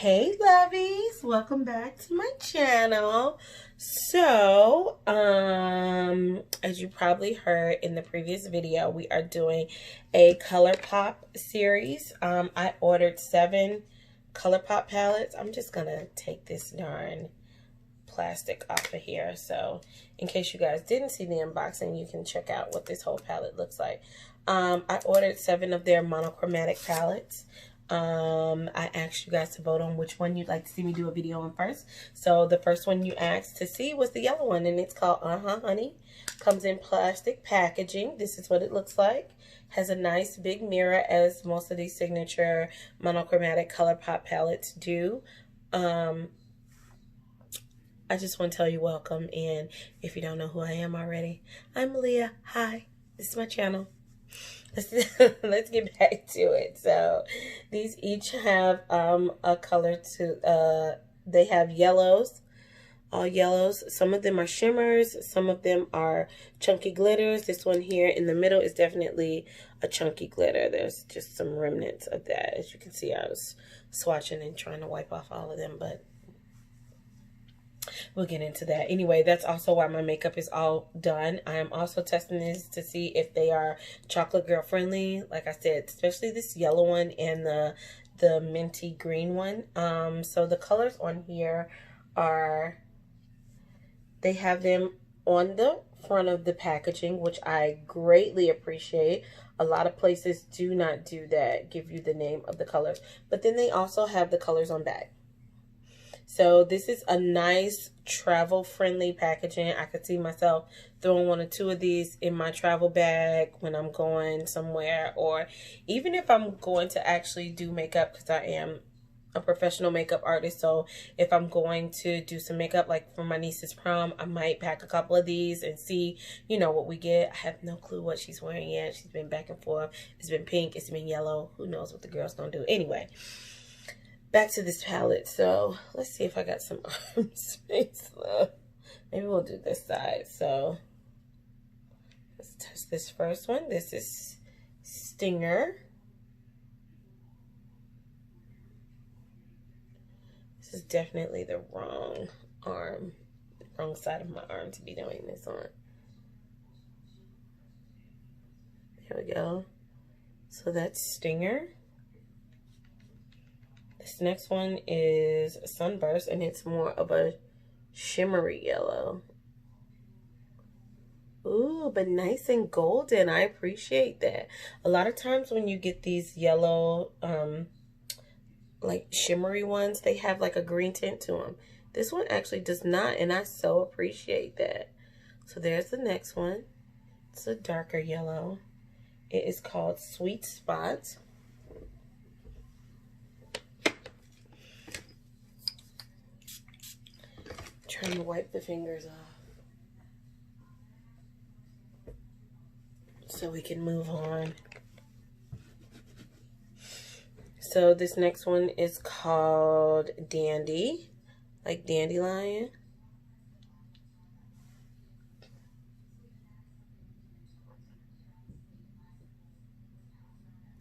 Hey lovies, welcome back to my channel. So, as you probably heard in the previous video, we are doing a Colourpop series. I ordered 7 Colourpop palettes. I'm just gonna take this darn plastic off of here. So, in case you guys didn't see the unboxing, you can check out what this whole palette looks like. I ordered 7 of their monochromatic palettes. I asked you guys to vote on which one you'd like to see me do a video on first. So the first one you asked to see was the yellow one, and it's called Honey. Comes in plastic packaging. This is what it looks like. Has a nice big mirror, as most of these signature monochromatic Colourpop palettes do. I just want to tell you welcome, and if you don't know who I am already, I'm Leah. Hi, this is my channel. Let's get back to it. So these each have a color to they have yellows, all yellows. Some of them are shimmers, some of them are chunky glitters. This one here in the middle is definitely a chunky glitter. There's just some remnants of that. As you can see, I was swatching and trying to wipe off all of them, but we'll get into that. Anyway, that's also why my makeup is all done. I am also testing these to see if they are chocolate girl friendly. Like I said, especially this yellow one and the minty green one. So the colors on here are, they have them on the front of the packaging, which I greatly appreciate. A lot of places do not do that, give you the name of the colors. But then they also have the colors on back. So this is a nice travel-friendly packaging. I could see myself throwing 1 or 2 of these in my travel bag when I'm going somewhere, or even if I'm going to actually do makeup, because I am a professional makeup artist. So if I'm going to do some makeup, like for my niece's prom, I might pack a couple of these and see, you know, what we get. I have no clue what she's wearing yet. She's been back and forth. It's been pink. It's been yellow. Who knows what the girl's gonna do. Anyway. Back to this palette. So let's see if I got some arm space left. Maybe we'll do this side. So let's test this first one. This is Stinger. This is definitely the wrong arm, wrong side of my arm to be doing this on. There we go. So that's Stinger. This next one is Sunburst, and it's more of a shimmery yellow. Ooh, but nice and golden. I appreciate that. A lot of times when you get these yellow, like shimmery ones, they have like a green tint to them. This one actually does not, and I so appreciate that. So there's the next one. It's a darker yellow. It is called Sweet Spot. Trying to wipe the fingers off so we can move on. So this next one is called Dandy, like dandelion.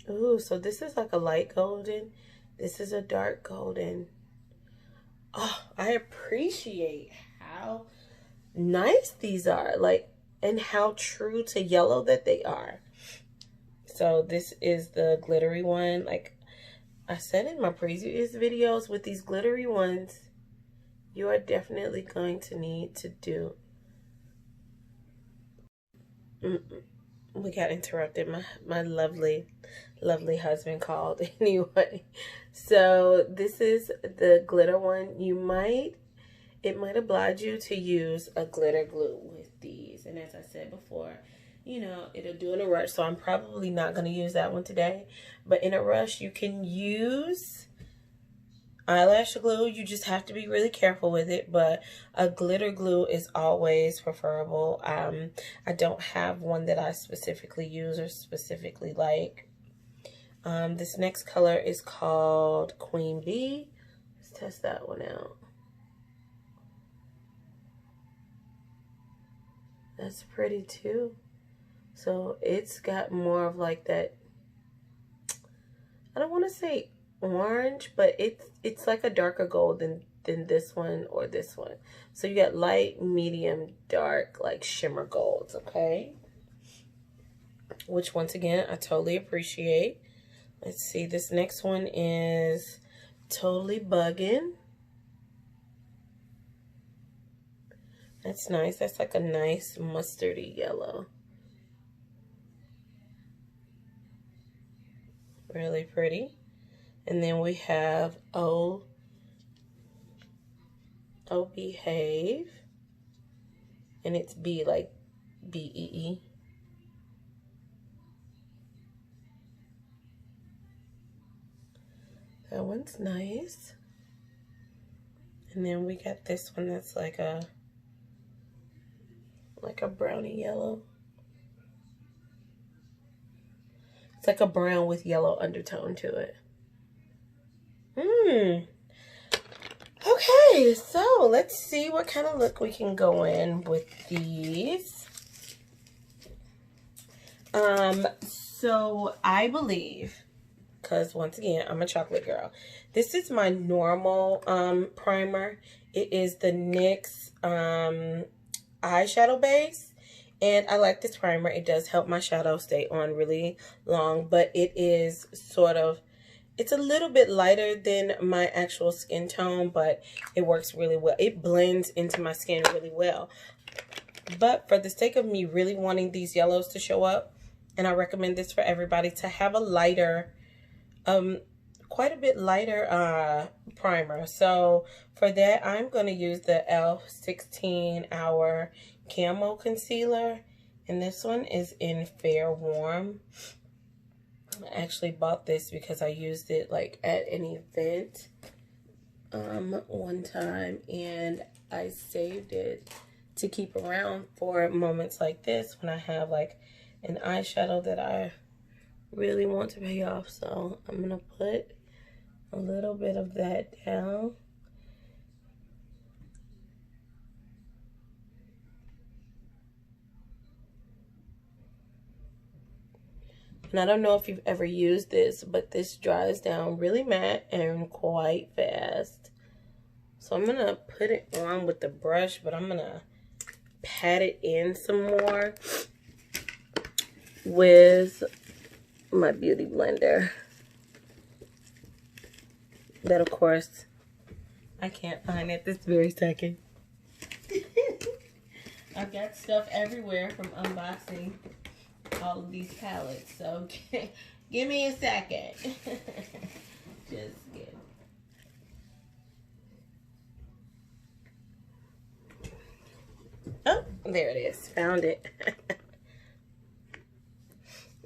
Ooh, so this is like a light golden. This is a dark golden. Oh, I appreciate how nice these are, like, and how true to yellow that they are. So this is the glittery one. Like I said in my previous videos, with these glittery ones, you are definitely going to need to do. We got interrupted. My lovely husband called. Anyway, so this is the glitter one. It might oblige you to use a glitter glue with these, and as I said before, you know, it'll do in a rush, so I'm probably not going to use that one today. But in a rush, you can use eyelash glue. You just have to be really careful with it, but a glitter glue is always preferable. I don't have one that I specifically use or specifically like. This next color is called Queen Bee. Let's test that one out. That's pretty too. So it's got more of like that, I don't want to say orange, but it's like a darker gold than this one or this one. So you got light, medium, dark, like shimmer golds, okay? Which once again, I totally appreciate. Let's see, this next one is Totally Buggin'. That's nice. That's like a nice mustardy yellow. Really pretty. And then we have Oh Behave. And it's B, like B-E-E. That one's nice. And then we got this one that's like a brownie yellow. It's like a brown with yellow undertone to it. Okay, so let's see what kind of look we can go in with these. So I believe, because once again, I'm a chocolate girl, this is my normal primer. It is the NYX eyeshadow base, and I like this primer. It does help my shadow stay on really long, but it is sort of, it's a little bit lighter than my actual skin tone, but it works really well. It blends into my skin really well. But for the sake of me really wanting these yellows to show up, and I recommend this for everybody, to have a lighter, quite a bit lighter primer. So for that, I'm going to use the e.l.f. 16 Hour Camo Concealer. And this one is in Fair Warm. I actually bought this because I used it like at an event one time, and I saved it to keep around for moments like this when I have like an eyeshadow that I really want to pay off. So I'm gonna put a little bit of that down. And I don't know if you've ever used this, but this dries down really matte and quite fast. So I'm gonna put it on with the brush, but I'm gonna pat it in some more with my beauty blender. That, of course, I can't find at this very second. I've got stuff everywhere from unboxing all of these palettes, so give me a second. Just kidding. Oh, there it is. Found it.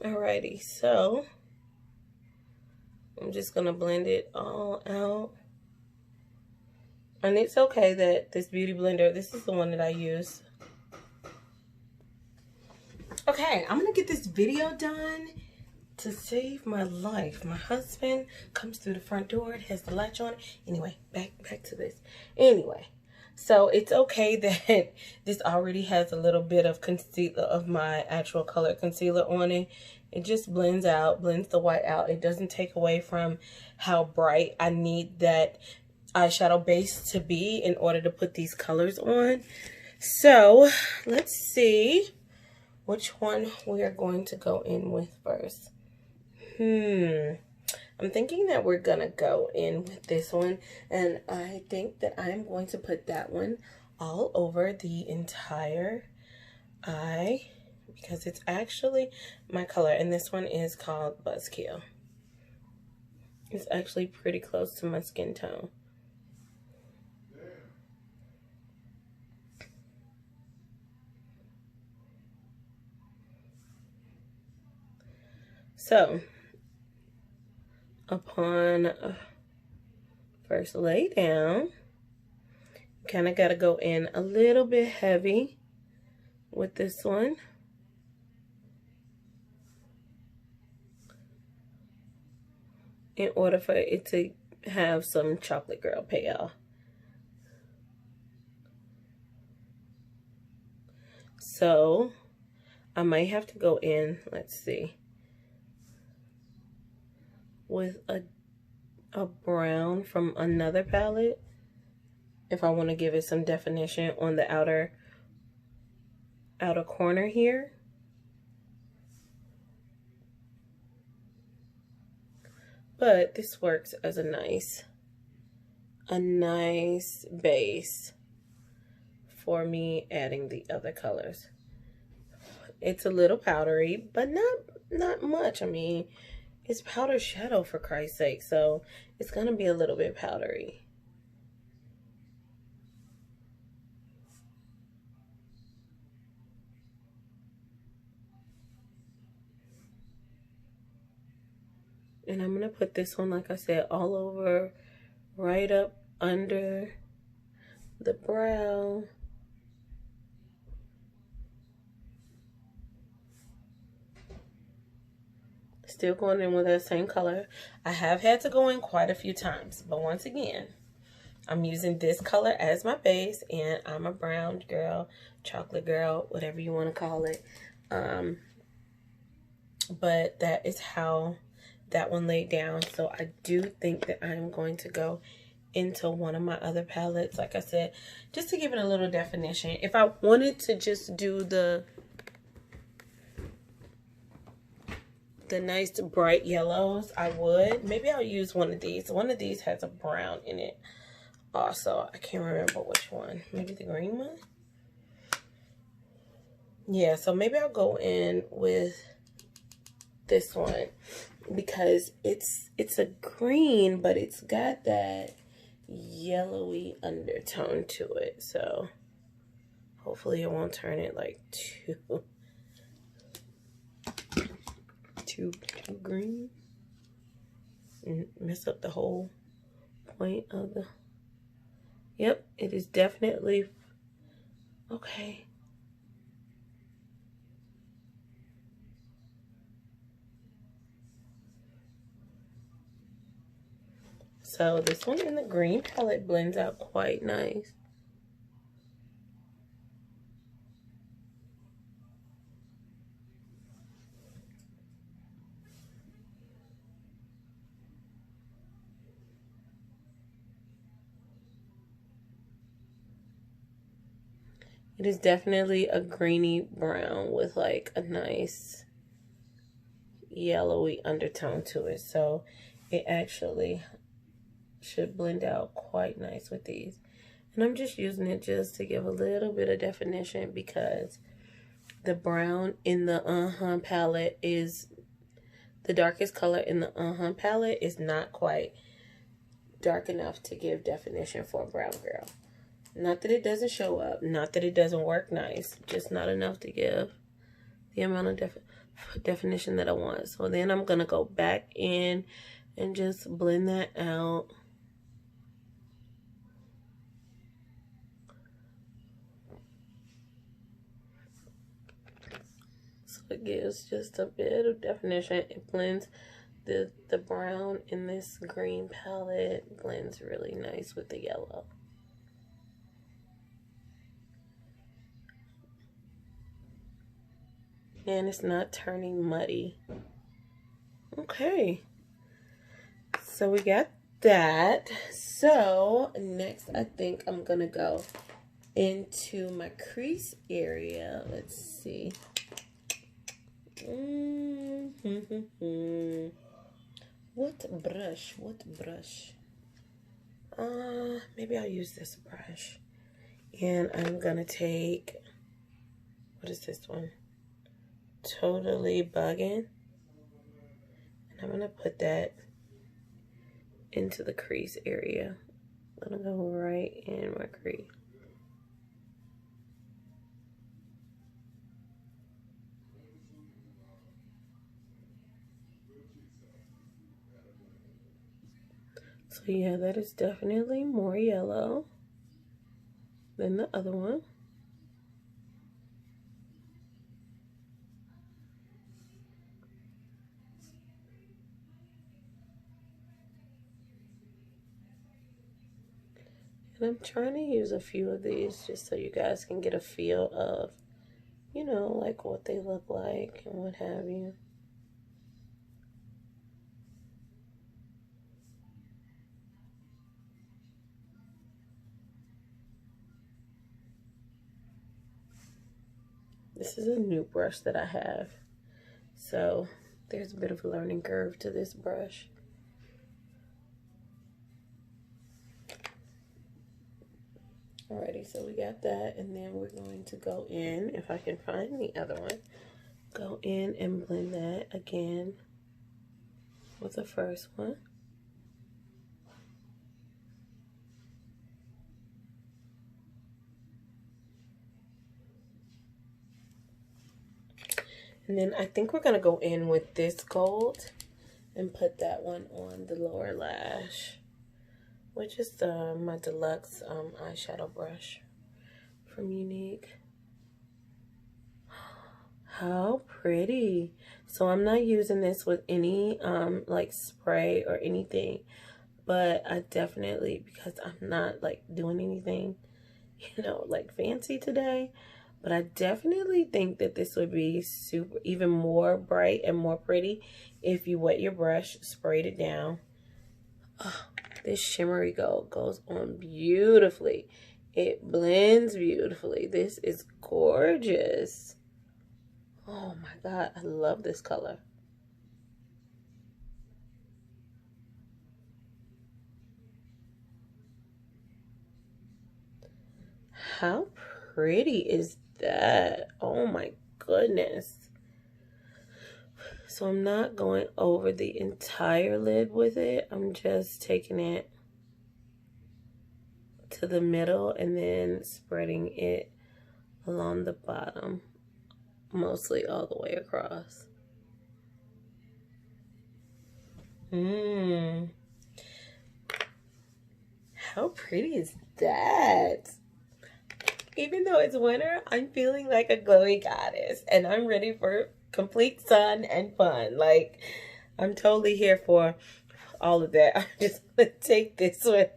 Alrighty, so I'm just gonna blend it all out. And it's okay that this beauty blender, this is the one that I use. Okay, I'm gonna get this video done to save my life. My husband comes through the front door, it has the latch on. Anyway, back to this. Anyway, so it's okay that this already has a little bit of concealer, of my actual color concealer on it. It just blends out, blends the white out. It doesn't take away from how bright I need that eyeshadow base to be in order to put these colors on. So let's see which one we are going to go in with first. I'm thinking that we're gonna go in with this one, and I think that I'm going to put that one all over the entire eye because it's actually my color, and this one is called Buzzkill. It's actually pretty close to my skin tone. So, upon first lay down, kind of got to go in a little bit heavy with this one. In order for it to have some chocolate girl payoff. So, I might have to go in, let's see, with a a brown from another palette if I want to give it some definition on the outer corner here. But this works as a nice base for me adding the other colors. It's a little powdery, but not much. I mean, it's powder shadow for Christ's sake, so it's gonna be a little bit powdery. And I'm gonna put this one, like I said, all over, right up under the brow. Still going in with that same color. I have had to go in quite a few times, but once again, I'm using this color as my base, and I'm a brown girl, chocolate girl, whatever you want to call it. But that is how that one laid down. So I do think that I'm going to go into one of my other palettes, like I said, just to give it a little definition. If I wanted to just do the nice bright yellows, I would. Maybe I'll use one of these. One of these has a brown in it also. I can't remember which one. Maybe the green one? Yeah, so maybe I'll go in with this one because it's a green, but it's got that yellowy undertone to it. So hopefully it won't turn it like too green and mess up the whole point of the... Yep, it is definitely okay. So this one in the green palette blends out quite nice. It is definitely a greeny brown with like a nice yellowy undertone to it. So it actually should blend out quite nice with these. And I'm just using it just to give a little bit of definition because the brown in the palette is the darkest color in the palette is not quite dark enough to give definition for a brown girl. Not that it doesn't show up, not that it doesn't work nice, just not enough to give the amount of definition that I want. So then I'm going to go back in and just blend that out. So it gives just a bit of definition. It blends the brown in this green palette, blends really nice with the yellow. And it's not turning muddy. Okay. So we got that. So next I think I'm going to go into my crease area. Let's see. What brush? Maybe I'll use this brush. And I'm going to take, what is this one? Totally Bugging. And I'm going to put that into the crease area. I'm going to go right in my crease. So yeah, that is definitely more yellow than the other one. And I'm trying to use a few of these just so you guys can get a feel of, you know, like what they look like and what have you. This is a new brush that I have, so there's a bit of a learning curve to this brush. Alrighty, so we got that, and then we're going to go in, if I can find the other one, go in and blend that again with the first one. And then I think we're gonna go in with this gold and put that one on the lower lash, which is my deluxe eyeshadow brush from Unique. How pretty. So I'm not using this with any like spray or anything, but I definitely, because I'm not like doing anything, you know, like fancy today, but I definitely think that this would be super, even more bright and more pretty if you wet your brush, sprayed it down. Oh, this shimmery gold goes on beautifully. It blends beautifully. This is gorgeous. Oh my God, I love this color. How pretty is that? Oh my goodness. So I'm not going over the entire lid with it. I'm just taking it to the middle and then spreading it along the bottom, mostly all the way across. How pretty is that? Even though it's winter, I'm feeling like a glowy goddess, and I'm ready for complete sun and fun. Like, I'm totally here for all of that. I'm just gonna take this one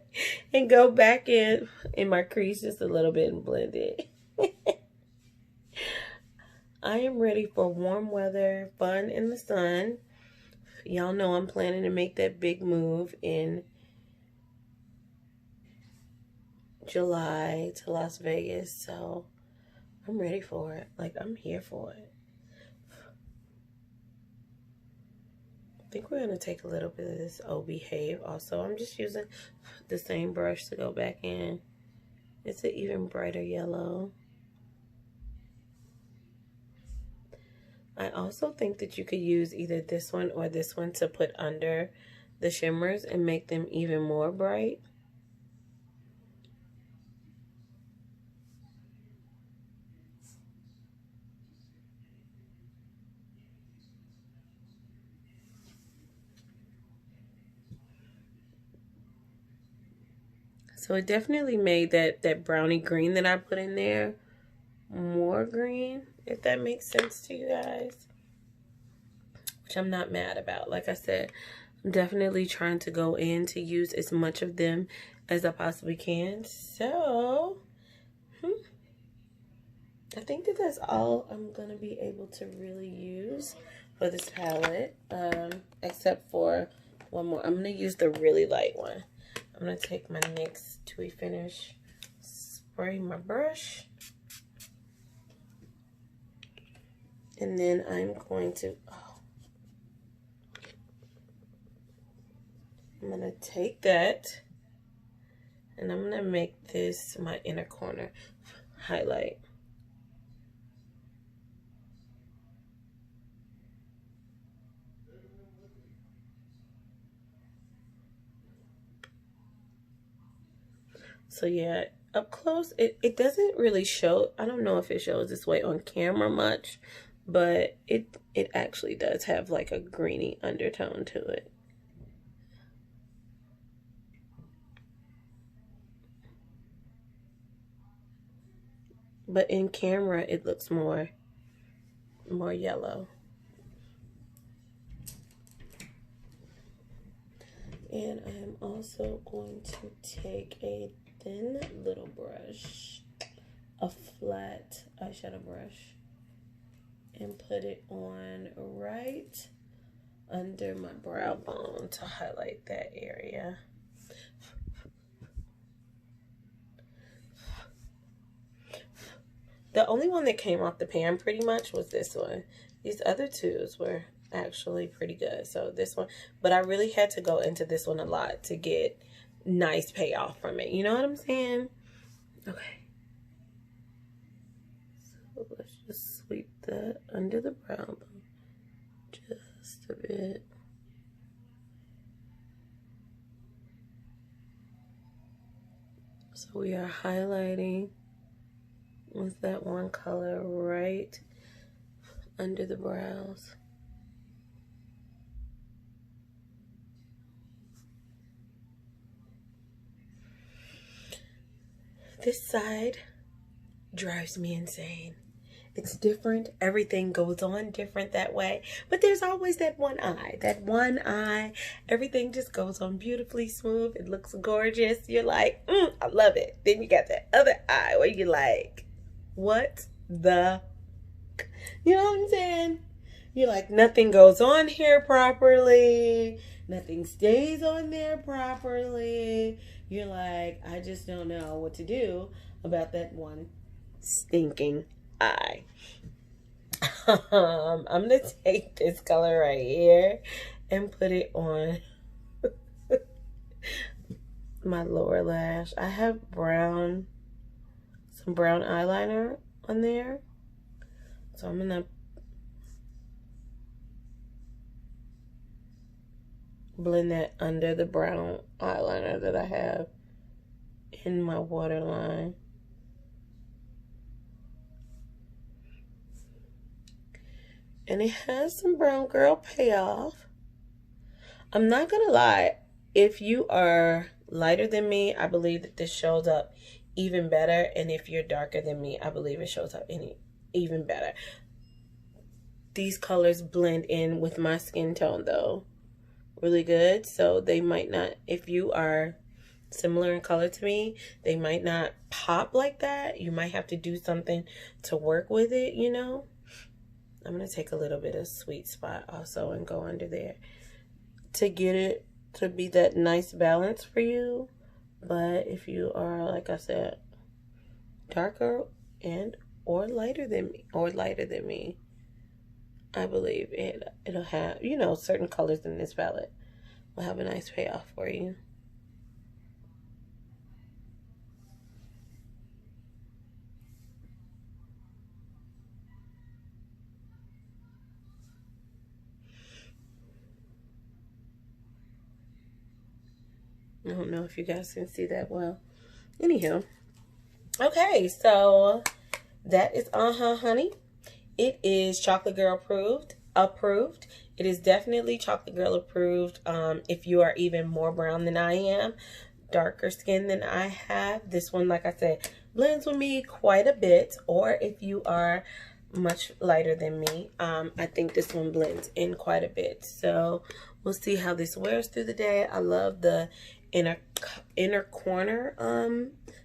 and go back in my crease just a little bit and blend it. I am ready for warm weather, fun in the sun. Y'all know I'm planning to make that big move in July to Las Vegas, so I'm ready for it. Like, I'm here for it. I think we're going to take a little bit of this Oh Behave also. I'm just using the same brush to go back in. It's an even brighter yellow. I also think that you could use either this one or this one to put under the shimmers and make them even more bright. So it definitely made that brownie green that I put in there more green, if that makes sense to you guys. Which I'm not mad about. Like I said, I'm definitely trying to go in to use as much of them as I possibly can. So, I think that that's all I'm going to be able to really use for this palette. Except for one more. I'm going to use the really light one. I'm going to take my NYX Dewy Finish, spray my brush. And then I'm going to, I'm going to take that and I'm going to make this my inner corner highlight. So yeah, up close, it doesn't really show. I don't know if it shows this way on camera much, but it actually does have like a greeny undertone to it. But in camera, it looks more yellow. And I am also going to take a thin little brush, a flat eyeshadow brush, and put it on right under my brow bone to highlight that area. The only one that came off the pan pretty much was this one. These other twos were actually pretty good. So this one, but I really had to go into this one a lot to get nice payoff from it. You know what I'm saying? Okay. So let's just sweep that under the brow bone just a bit. So we are highlighting with that one color right under the brows. This side drives me insane. It's different. Everything goes on different that way. But there's always that one eye. That one eye. Everything just goes on beautifully smooth. It looks gorgeous. You're like, I love it. Then you got that other eye where you're like, what the... You know what I'm saying? You're like, nothing goes on here properly. Nothing stays on there properly. You're like, I just don't know what to do about that one stinking eye. I'm going to take this color right here and put it on my lower lash. I have some brown eyeliner on there. So I'm going to blend that under the brown eyeliner that I have in my waterline. And it has some brown girl payoff. I'm not gonna lie, if you are lighter than me, I believe that this shows up even better. And if you're darker than me, I believe it shows up even better. These colors blend in with my skin tone though really good, so they might not, if you are similar in color to me, they might not pop like that. You might have to do something to work with it, you know. I'm going to take a little bit of Sweet Spot also and go under there to get it to be that nice balance for you. But if you are, like I said, darker and or lighter than me, I believe it'll have, you know, certain colors in this palette will have a nice payoff for you. I don't know if you guys can see that well. Anywho. Okay, so that is Honey. It is Chocolate Girl approved. It is definitely Chocolate Girl approved. If you are even more brown than I am, darker skin than I have, this one, like I said, blends with me quite a bit. Or if you are much lighter than me, I think this one blends in quite a bit. So we'll see how this wears through the day. I love the inner corner,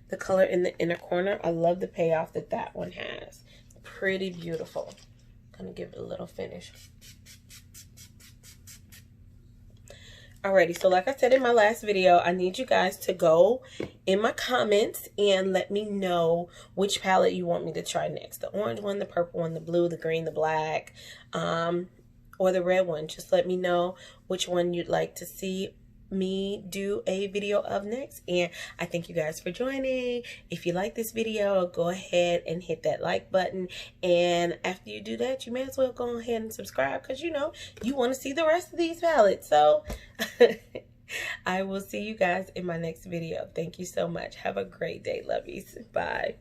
the color in the inner corner. I love the payoff that one has. Pretty beautiful. Gonna give it a little finish. Alrighty, so like I said in my last video, I need you guys to go in my comments and let me know which palette you want me to try next. The orange one, the purple one, the blue, the green, the black, or the red one. Just let me know which one you'd like to see me do a video of next. And I thank you guys for joining. If you like this video, go ahead and hit that like button, and after you do that, you may as well go ahead and subscribe, because you know you want to see the rest of these palettes. So I will see you guys in my next video. Thank you so much. Have a great day, lovies. Bye.